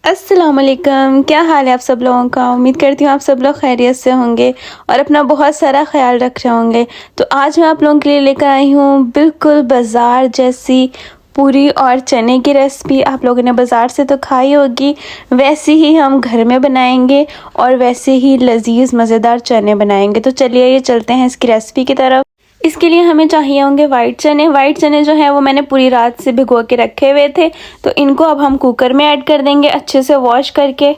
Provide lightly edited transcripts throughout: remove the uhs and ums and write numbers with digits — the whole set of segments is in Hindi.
अस्सलाम वालेकुम। क्या हाल है आप सब लोगों का। उम्मीद करती हूँ आप सब लोग खैरियत से होंगे और अपना बहुत सारा ख्याल रख रहे होंगे। तो आज मैं आप लोगों के लिए लेकर आई हूँ बिल्कुल बाज़ार जैसी पूरी और चने की रेसिपी। आप लोगों ने बाज़ार से तो खाई होगी, वैसे ही हम घर में बनाएंगे और वैसे ही लजीज मज़ेदार चने बनाएंगे। तो चलिए ये चलते हैं इसकी रेसिपी की तरफ। इसके लिए हमें चाहिए होंगे वाइट चने। वाइट चने जो है वो मैंने पूरी रात से भिगो के रखे हुए थे, तो इनको अब हम कुकर में ऐड कर देंगे अच्छे से वॉश करके।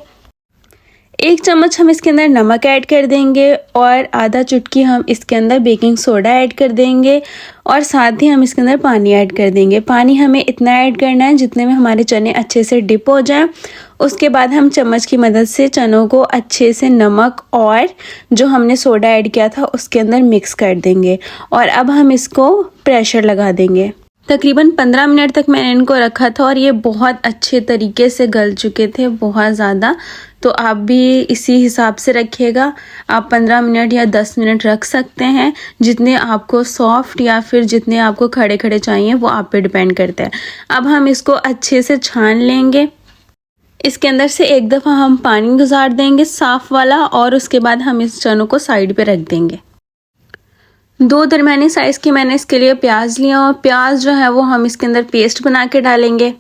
1 चम्मच हम इसके अंदर नमक ऐड कर देंगे और आधा चुटकी हम इसके अंदर बेकिंग सोडा ऐड कर देंगे और साथ ही हम इसके अंदर पानी ऐड कर देंगे। पानी हमें इतना ऐड करना है जितने में हमारे चने अच्छे से डिप हो जाएं। उसके बाद हम चम्मच की मदद से चनों को अच्छे से नमक और जो हमने सोडा ऐड किया था उसके अंदर मिक्स कर देंगे और अब हम इसको प्रेशर लगा देंगे। तकरीबन 15 मिनट तक मैंने इनको रखा था और ये बहुत अच्छे तरीके से गल चुके थे, बहुत ज़्यादा। तो आप भी इसी हिसाब से रखिएगा। आप 15 मिनट या 10 मिनट रख सकते हैं, जितने आपको सॉफ्ट या फिर जितने आपको खड़े खड़े चाहिए वो आप पे डिपेंड करता है। अब हम इसको अच्छे से छान लेंगे। इसके अंदर से एक दफ़ा हम पानी गुजार देंगे साफ़ वाला और उसके बाद हम इस चनों को साइड पे रख देंगे। 2 दरमियानी साइज़ की मैंने इसके लिए प्याज लिया और प्याज जो है वो हम इसके अंदर पेस्ट बना के डालेंगे।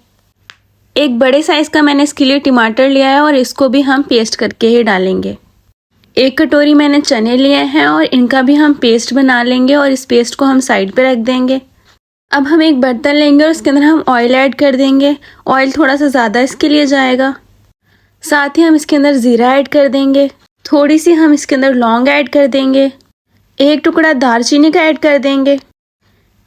एक बड़े साइज़ का मैंने इसके लिए टमाटर लिया है और इसको भी हम पेस्ट करके ही डालेंगे। 1 कटोरी मैंने चने लिए हैं और इनका भी हम पेस्ट बना लेंगे और इस पेस्ट को हम साइड पे रख देंगे। अब हम एक बर्तन लेंगे और उसके अंदर हम ऑयल ऐड कर देंगे। ऑयल थोड़ा सा ज़्यादा इसके लिए जाएगा। साथ ही हम इसके अंदर ज़ीरा ऐड कर देंगे। थोड़ी सी हम इसके अंदर लौंग ऐड कर देंगे। 1 टुकड़ा दालचीनी का ऐड कर देंगे।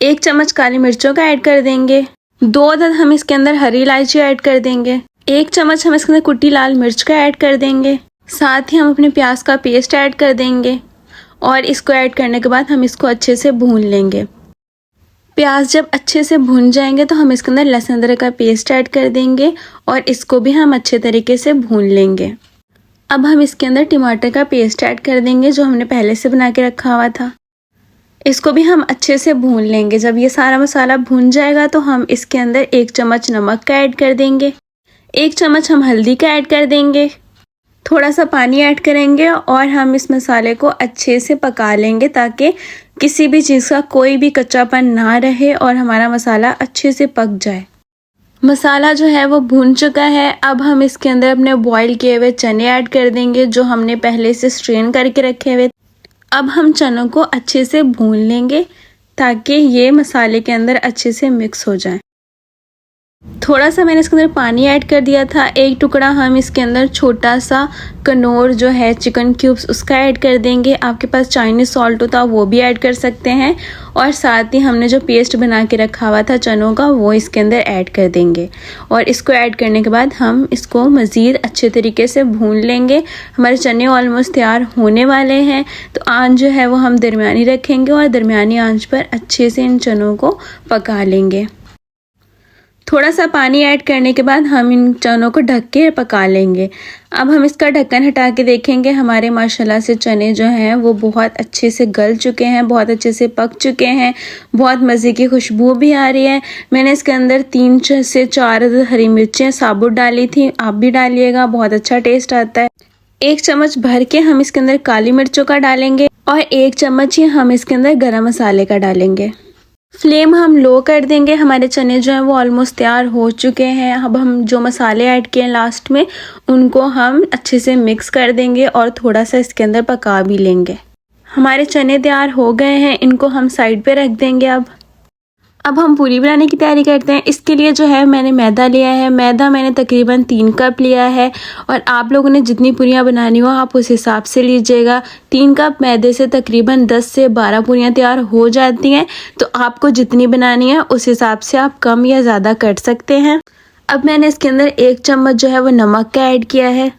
1 चम्मच काली मिर्चों का ऐड कर देंगे। 2 अदद हम इसके अंदर हरी इलायची ऐड कर देंगे। 1 चम्मच हम इसके अंदर कुटी लाल मिर्च का ऐड कर देंगे। साथ ही हम अपने प्याज का पेस्ट ऐड कर देंगे और इसको ऐड करने के बाद हम इसको अच्छे से भून लेंगे। प्याज जब अच्छे से भून जाएंगे तो हम इसके अंदर लहसुन अदरक का पेस्ट ऐड कर देंगे और इसको भी हम अच्छे तरीके से भून लेंगे। अब हम इसके अंदर टमाटर का पेस्ट ऐड कर देंगे जो हमने पहले से बना के रखा हुआ था। इसको भी हम अच्छे से भून लेंगे। जब ये सारा मसाला भून जाएगा तो हम इसके अंदर 1 चम्मच नमक का ऐड कर देंगे। 1 चम्मच हम हल्दी का ऐड कर देंगे। थोड़ा सा पानी ऐड करेंगे और हम इस मसाले को अच्छे से पका लेंगे ताकि किसी भी चीज़ का कोई भी कच्चापन ना रहे और हमारा मसाला अच्छे से पक जाए। मसाला जो है वो भून चुका है। अब हम इसके अंदर अपने बॉईल किए हुए चने ऐड कर देंगे जो हमने पहले से स्ट्रेन करके रखे हुए। अब हम चनों को अच्छे से भून लेंगे ताकि ये मसाले के अंदर अच्छे से मिक्स हो जाए। थोड़ा सा मैंने इसके अंदर पानी ऐड कर दिया था। 1 टुकड़ा हम इसके अंदर छोटा सा कनौर जो है चिकन क्यूब्स उसका ऐड कर देंगे। आपके पास चाइनीज़ सॉल्ट होता वो भी ऐड कर सकते हैं और साथ ही हमने जो पेस्ट बना के रखा हुआ था चनों का वो इसके अंदर ऐड कर देंगे और इसको ऐड करने के बाद हम इसको मज़ीद अच्छे तरीके से भून लेंगे। हमारे चने ऑलमोस्ट तैयार होने वाले हैं, तो आंच जो है वो हम दरमियानी रखेंगे और दरमियानी आंच पर अच्छे से इन चनों को पका लेंगे। थोड़ा सा पानी ऐड करने के बाद हम इन चनों को ढक के पका लेंगे। अब हम इसका ढक्कन हटा के देखेंगे। हमारे माशाल्लाह से चने जो हैं वो बहुत अच्छे से गल चुके हैं, बहुत अच्छे से पक चुके हैं, बहुत मज़े की खुशबू भी आ रही है। मैंने इसके अंदर 3 से 4 हरी मिर्चें साबुत डाली थी, आप भी डालिएगा, बहुत अच्छा टेस्ट आता है। 1 चम्मच भर के हम इसके अंदर काली मिर्चों का डालेंगे और 1 चम्मच ही हम इसके अंदर गरम मसाले का डालेंगे। फ्लेम हम लो कर देंगे। हमारे चने जो हैं वो ऑलमोस्ट तैयार हो चुके हैं। अब हम जो मसाले ऐड किए हैं लास्ट में उनको हम अच्छे से मिक्स कर देंगे और थोड़ा सा इसके अंदर पका भी लेंगे। हमारे चने तैयार हो गए हैं, इनको हम साइड पे रख देंगे। अब हम पूरी बनाने की तैयारी करते हैं। इसके लिए जो है मैंने मैदा लिया है। मैदा मैंने तकरीबन 3 कप लिया है और आप लोगों ने जितनी पूरियाँ बनानी हो आप उस हिसाब से लीजिएगा। 3 कप मैदे से तकरीबन 10 से 12 पूरियाँ तैयार हो जाती हैं, तो आपको जितनी बनानी है उस हिसाब से आप कम या ज़्यादा कर सकते हैं। अब मैंने इसके अंदर 1 चम्मच जो है वो नमक का ऐड किया है।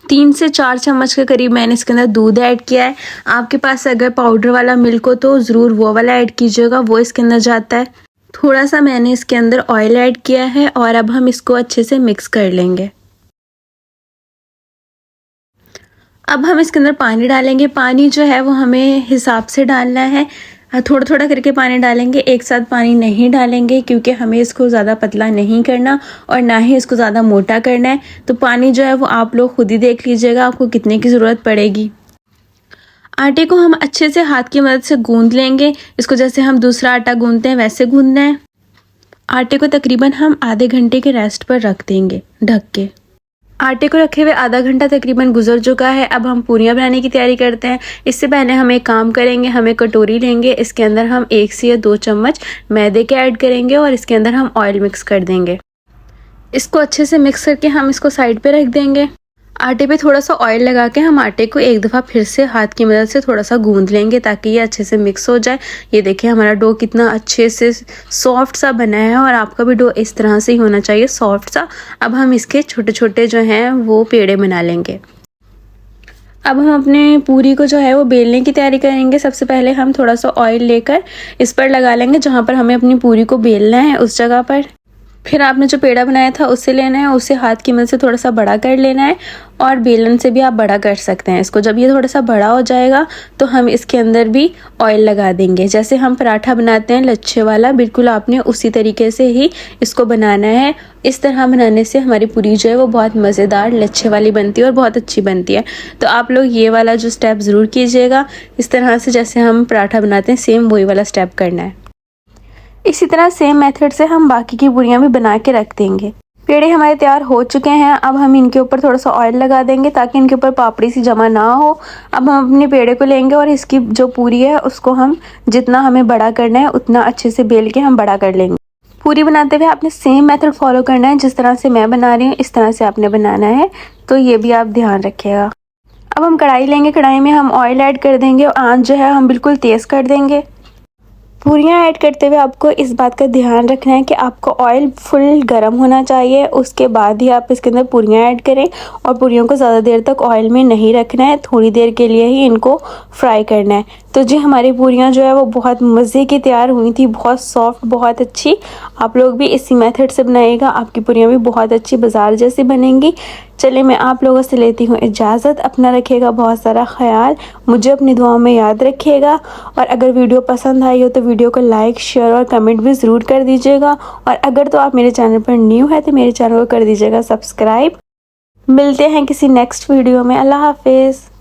3 से 4 चम्मच के करीब मैंने इसके अंदर दूध ऐड किया है। आपके पास अगर पाउडर वाला मिल्क हो तो ज़रूर वो वाला ऐड कीजिएगा, वो इसके अंदर जाता है। थोड़ा सा मैंने इसके अंदर ऑयल ऐड किया है और अब हम इसको अच्छे से मिक्स कर लेंगे। अब हम इसके अंदर पानी डालेंगे। पानी जो है वो हमें हिसाब से डालना है। थोड़ा थोड़ा करके पानी डालेंगे, एक साथ पानी नहीं डालेंगे क्योंकि हमें इसको ज़्यादा पतला नहीं करना और ना ही इसको ज़्यादा मोटा करना है। तो पानी जो है वो आप लोग खुद ही देख लीजिएगा आपको कितने की ज़रूरत पड़ेगी। आटे को हम अच्छे से हाथ की मदद से गूंद लेंगे। इसको जैसे हम दूसरा आटा गूंदते हैं वैसे गूंदना है। आटे को तकरीबन हम आधे घंटे के रेस्ट पर रख देंगे ढक के। आटे को रखे हुए आधा घंटा तकरीबन गुजर चुका है। अब हम पूरियां बनाने की तैयारी करते हैं। इससे पहले हम एक काम करेंगे, हम एक कटोरी लेंगे, इसके अंदर हम 1 से 2 चम्मच मैदे के ऐड करेंगे और इसके अंदर हम ऑयल मिक्स कर देंगे। इसको अच्छे से मिक्स करके हम इसको साइड पे रख देंगे। आटे पे थोड़ा सा ऑयल लगा के हम आटे को एक दफ़ा फिर से हाथ की मदद से थोड़ा सा गूंद लेंगे ताकि ये अच्छे से मिक्स हो जाए। ये देखिए हमारा डो कितना अच्छे से सॉफ्ट सा बना है और आपका भी डो इस तरह से ही होना चाहिए, सॉफ्ट सा। अब हम इसके छोटे छोटे जो हैं वो पेड़े बना लेंगे। अब हम अपने पूरी को जो है वो बेलने की तैयारी करेंगे। सबसे पहले हम थोड़ा सा ऑयल लेकर इस पर लगा लेंगे जहाँ पर हमें अपनी पूरी को बेलना है उस जगह पर। फिर आपने जो पेड़ा बनाया था उससे लेना है, उसे हाथ की मदद से थोड़ा सा बड़ा कर लेना है और बेलन से भी आप बड़ा कर सकते हैं इसको। जब ये थोड़ा सा बड़ा हो जाएगा तो हम इसके अंदर भी ऑयल लगा देंगे। जैसे हम पराठा बनाते हैं लच्छे वाला, बिल्कुल आपने उसी तरीके से ही इसको बनाना है। इस तरह बनाने से हमारी पूरी जो है वो बहुत मज़ेदार लच्छे वाली बनती है और बहुत अच्छी बनती है। तो आप लोग ये वाला जो स्टेप ज़रूर कीजिएगा। इस तरह से जैसे हम पराठा बनाते हैं सेम वही वाला स्टेप करना है। इसी तरह सेम मेथड से हम बाकी की पूरियां भी बना के रख देंगे। पेड़े हमारे तैयार हो चुके हैं। अब हम इनके ऊपर थोड़ा सा ऑयल लगा देंगे ताकि इनके ऊपर पापड़ी सी जमा ना हो। अब हम अपने पेड़े को लेंगे और इसकी जो पूरी है उसको हम जितना हमें बड़ा करना है उतना अच्छे से बेल के हम बड़ा कर लेंगे। पूरी बनाते हुए आपने सेम मेथड फॉलो करना है, जिस तरह से मैं बना रही हूँ इस तरह से आपने बनाना है, तो ये भी आप ध्यान रखिएगा। अब हम कढ़ाई लेंगे, कढ़ाई में हम ऑयल ऐड कर देंगे और आंच जो है हम बिल्कुल तेज़ कर देंगे। पूरियाँ ऐड करते हुए आपको इस बात का ध्यान रखना है कि आपको ऑयल फुल गर्म होना चाहिए, उसके बाद ही आप इसके अंदर पूरियाँ ऐड करें। और पूरियों को ज़्यादा देर तक ऑयल में नहीं रखना है, थोड़ी देर के लिए ही इनको फ्राई करना है। तो जी हमारी पूरियाँ जो है वो बहुत मज़े की तैयार हुई थी, बहुत सॉफ्ट, बहुत अच्छी। आप लोग भी इसी मेथड से बनाइएगा, आपकी पूरियाँ भी बहुत अच्छी बाज़ार जैसी बनेंगी। चलिए मैं आप लोगों से लेती हूँ इजाज़त। अपना रखिएगा बहुत सारा ख्याल, मुझे अपनी दुआओं में याद रखिएगा। और अगर वीडियो पसंद आई हो तो वीडियो को लाइक, शेयर और कमेंट भी ज़रूर कर दीजिएगा। और अगर तो आप मेरे चैनल पर न्यू है तो मेरे चैनल को कर दीजिएगा सब्सक्राइब। मिलते हैं किसी नेक्स्ट वीडियो में। अल्लाह हाफिज़।